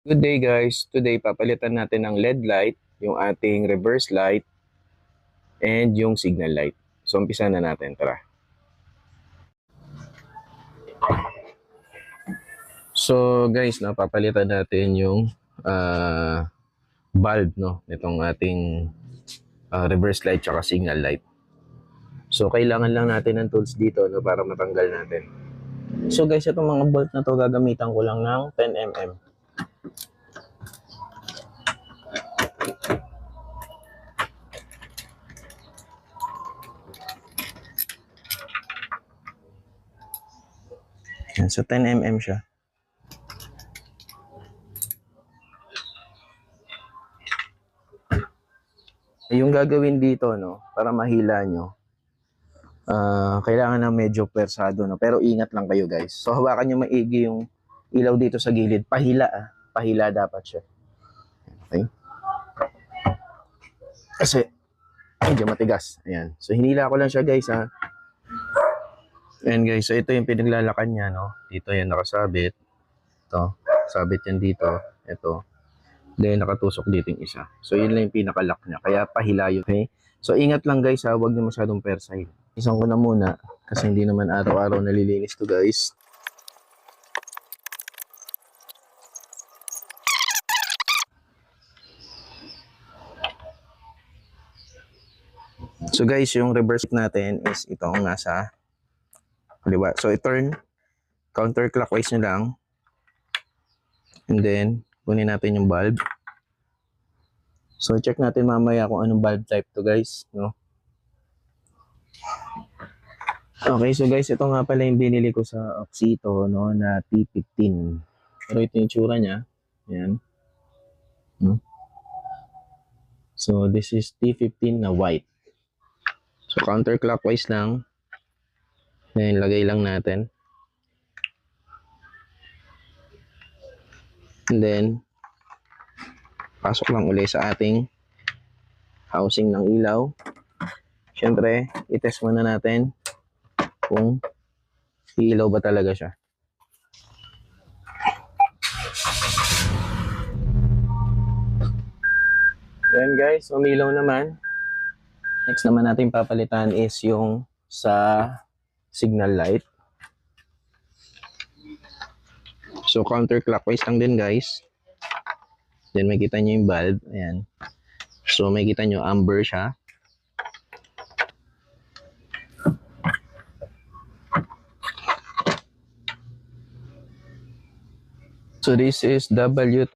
Good day guys, today papalitan natin ng LED light, yung ating reverse light, and yung signal light. So umpisa na natin, tara. So guys, papalitan natin yung bulb nitong ating reverse light tsaka signal light. So kailangan lang natin ng tools dito para matanggal natin. So guys, itong mga bolt na to gagamitan ko lang ng 10mm. Yan, so 10mm siya. Yung gagawin dito, para mahila nyo, kailangan na medyo pwersado, pero ingat lang kayo guys. So hawakan nyo maigi yung ilaw dito sa gilid. Pahila, pahila dapat siya. Okay? Kasi medyo matigas. Ayan. So hinila ko lang siya guys, Ayan guys, so ito yung pinaglalakan niya, Dito yan nakasabit. Ito, sabit yan dito. Ito. Then nakatusok dito yung isa. So yun lang yung pinakalock niya. Kaya pahila yun. Okay? So ingat lang guys, huwag niyo masyadong persay. Isang ko na muna kasi hindi naman araw-araw nalilinis to guys. So guys, yung reverse natin is itong nasa kaliwa. So i-turn counterclockwise nyo lang. And then kunin natin yung bulb. So check natin mamaya kung anong bulb type to guys, Okay, so guys, ito nga pala yung binili ko sa Oxito, na T15. Pero ito yung tsura niya. Ayan. So this is T15 na white. So counterclockwise lang. Then lagay lang natin. And then pasok lang uli sa ating housing ng ilaw. Siyempre, i-test muna natin kung ilaw ba talaga siya. Then guys, umilaw naman. Next naman natin papalitan is yung sa signal light. So counterclockwise lang din guys. Then makita nyo yung bulb. Ayan. So makita nyo amber siya. So this is W